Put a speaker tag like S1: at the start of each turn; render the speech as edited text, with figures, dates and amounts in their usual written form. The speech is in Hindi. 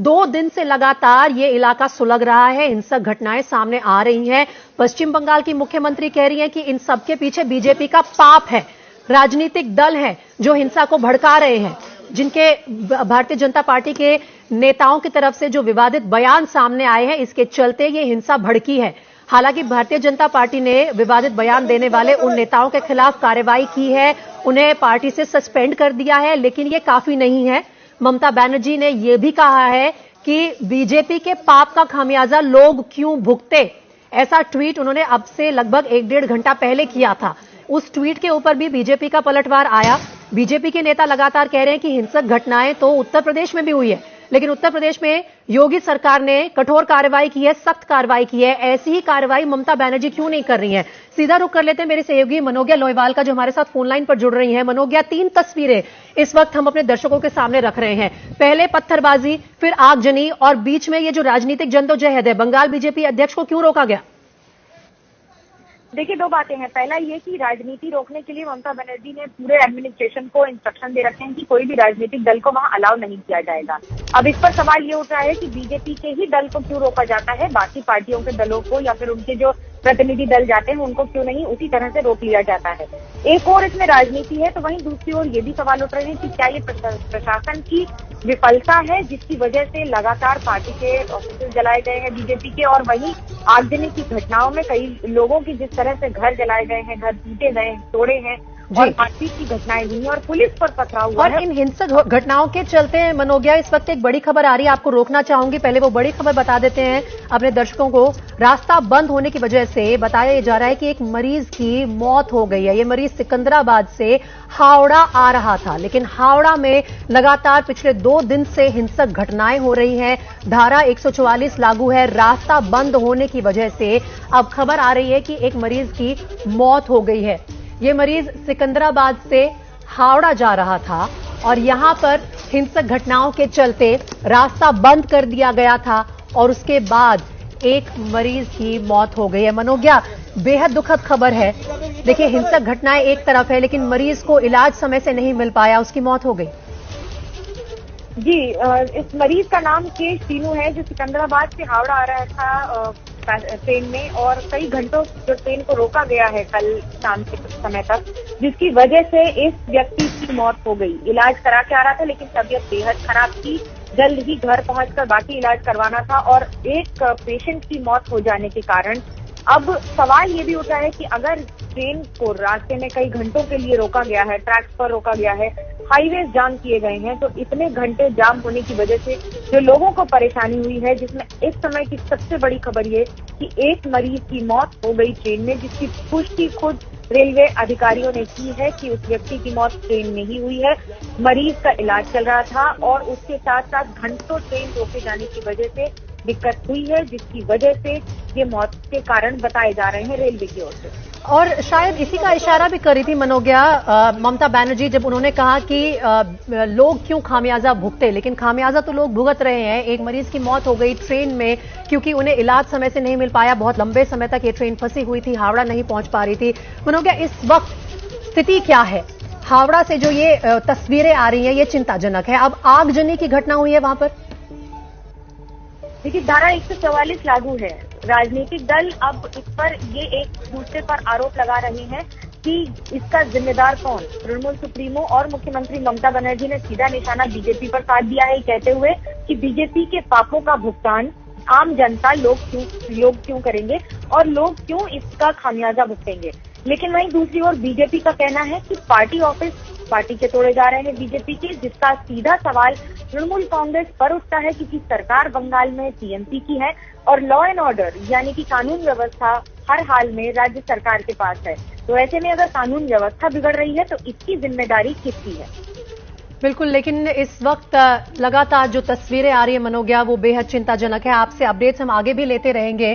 S1: 2 दिन से लगातार ये इलाका सुलग रहा है, हिंसक घटनाएं सामने आ रही हैं। पश्चिम बंगाल की मुख्यमंत्री कह रही हैं कि इन सबके पीछे बीजेपी का पाप है, राजनीतिक दल हैं जो हिंसा को भड़का रहे हैं, जिनके भारतीय जनता पार्टी के नेताओं की तरफ से जो विवादित बयान सामने आए हैं, इसके चलते ये हिंसा भड़की है। हालांकि भारतीय जनता पार्टी ने विवादित बयान देने वाले उन नेताओं के खिलाफ कार्रवाई की है, उन्हें पार्टी से सस्पेंड कर दिया है, लेकिन ये काफी नहीं है। ममता बनर्जी ने यह भी कहा है कि बीजेपी के पाप का खामियाजा लोग क्यों भुगते। ऐसा ट्वीट उन्होंने अब से लगभग 1-1.5 घंटा पहले किया था। उस ट्वीट के ऊपर भी बीजेपी का पलटवार आया। बीजेपी के नेता लगातार कह रहे हैं कि हिंसक घटनाएं तो उत्तर प्रदेश में भी हुई है, लेकिन उत्तर प्रदेश में योगी सरकार ने कठोर कार्रवाई की है, सख्त कार्रवाई की है। ऐसी ही कार्रवाई ममता बनर्जी क्यों नहीं कर रही हैं? सीधा रुख कर लेते हैं मेरे सहयोगी मनोज्ञा लोहिवाल का, जो हमारे साथ फोन लाइन पर जुड़ रही हैं। मनोज्ञा, 3 तस्वीरें इस वक्त हम अपने दर्शकों के सामने रख रहे हैं। पहले पत्थरबाजी, फिर आगजनी और बीच में ये जो राजनीतिक जद्दोजहद है, बंगाल बीजेपी अध्यक्ष को क्यों रोका गया?
S2: देखिए, 2 बातें हैं। पहला ये कि राजनीति रोकने के लिए ममता बनर्जी ने पूरे एडमिनिस्ट्रेशन को इंस्ट्रक्शन दे रखे हैं कि कोई भी राजनीतिक दल को वहां अलाउ नहीं किया जाएगा। अब इस पर सवाल ये उठ रहा है कि बीजेपी के ही दल को क्यों रोका जाता है, बाकी पार्टियों के दलों को या फिर उनके जो प्रतिनिधि दल जाते हैं उनको क्यों नहीं उसी तरह से रोक लिया जाता है। एक और इसमें राजनीति है, तो वहीं दूसरी ओर ये भी सवाल उठ रहे हैं कि क्या ये प्रशासन की विफलता है जिसकी वजह से लगातार पार्टी के ऑफिस जलाए गए हैं बीजेपी के, और वहीं आगजनी की घटनाओं में कई लोगों की जिस तरह से घर जलाए गए हैं, घर टूटे गए, तोड़े हैं और मारपीट की घटनाएं हुई हैं और पुलिस पर पथराव हुआ है।
S1: और इन हिंसक घटनाओं के चलते मनोज्ञा इस वक्त एक बड़ी खबर आ रही है, आपको रोकना चाहूंगी, पहले वो बड़ी खबर बता देते हैं अपने दर्शकों को। रास्ता बंद होने की वजह से बताया जा रहा है कि एक मरीज की मौत हो गई है। ये मरीज सिकंदराबाद से हावड़ा आ रहा था, लेकिन हावड़ा में लगातार पिछले 2 दिन से हिंसक घटनाएं हो रही हैं। धारा 144 लागू है। रास्ता बंद होने की वजह से अब खबर आ रही है कि एक मरीज की मौत हो गई है। ये मरीज सिकंदराबाद से हावड़ा जा रहा था और यहां पर हिंसक घटनाओं के चलते रास्ता बंद कर दिया गया था और उसके बाद एक मरीज की मौत हो गई है। मनोज्ञा, बेहद दुखद खबर है। देखिए, हिंसक घटनाएं एक तरफ है, लेकिन मरीज को इलाज समय से नहीं मिल पाया, उसकी मौत हो गई।
S2: जी, इस मरीज का नाम केश तीनू है, जो सिकंदराबाद से हावड़ा आ रहा था ट्रेन में, और कई घंटों जो ट्रेन को रोका गया है कल शाम के समय तक, जिसकी वजह से इस व्यक्ति की मौत हो गई। इलाज करा के आ रहा था, लेकिन तबीयत बेहद खराब थी, जल्द ही घर पहुंचकर बाकी इलाज करवाना था, और एक पेशेंट की मौत हो जाने के कारण अब सवाल ये भी उठा है कि अगर ट्रेन को रास्ते में कई घंटों के लिए रोका गया है, ट्रैक्स पर रोका गया है, हाईवे जाम किए गए हैं, तो इतने घंटे जाम होने की वजह से जो लोगों को परेशानी हुई है, जिसमें इस समय की सबसे बड़ी खबर ये कि एक मरीज की मौत हो गई ट्रेन में, जिसकी पुष्टि खुद रेलवे अधिकारियों ने की है कि उस व्यक्ति की मौत ट्रेन में ही हुई है। मरीज का इलाज चल रहा था और उसके साथ साथ घंटों ट्रेन रोके जाने की वजह से दिक्कत हुई है, जिसकी वजह से ये मौत के कारण बताए जा रहे हैं रेलवे की ओर से।
S1: और शायद इसी का इशारा भी करी थी मनोज्ञा ममता बनर्जी, जब उन्होंने कहा कि लोग क्यों खामियाजा भुगते, लेकिन खामियाजा तो लोग भुगत रहे हैं। एक मरीज की मौत हो गई ट्रेन में क्योंकि उन्हें इलाज समय से नहीं मिल पाया। बहुत लंबे समय तक ये ट्रेन फंसी हुई थी, हावड़ा नहीं पहुंच पा रही थी। मनोज्ञा, इस वक्त स्थिति क्या है? हावड़ा से जो ये तस्वीरें आ रही हैं, ये चिंताजनक है। अब आगजनी की घटना हुई है वहां पर।
S2: देखिए, धारा 144 लागू है। राजनीतिक दल अब इस पर ये एक दूसरे पर आरोप लगा रहे हैं कि इसका जिम्मेदार कौन। तृणमूल सुप्रीमो और मुख्यमंत्री ममता बनर्जी ने सीधा निशाना बीजेपी पर साध दिया है, कहते हुए कि बीजेपी के पापों का भुगतान आम जनता लोग क्यों करेंगे और लोग क्यों इसका खामियाजा भुगतेंगे। लेकिन वहीं दूसरी ओर बीजेपी का कहना है कि पार्टी ऑफिस पार्टी के तोड़े जा रहे हैं बीजेपी के, जिसका सीधा सवाल तृणमूल कांग्रेस पर उठता है, क्योंकि सरकार बंगाल में टीएमसी की है और लॉ एंड ऑर्डर यानी कि कानून व्यवस्था हर हाल में राज्य सरकार के पास है। तो ऐसे में अगर कानून व्यवस्था बिगड़ रही है तो इसकी जिम्मेदारी किसकी है?
S1: बिल्कुल, लेकिन इस वक्त लगातार जो तस्वीरें आ रही है मनोज्ञा, वो बेहद चिंताजनक है। आपसे अपडेट्स हम आगे भी लेते रहेंगे।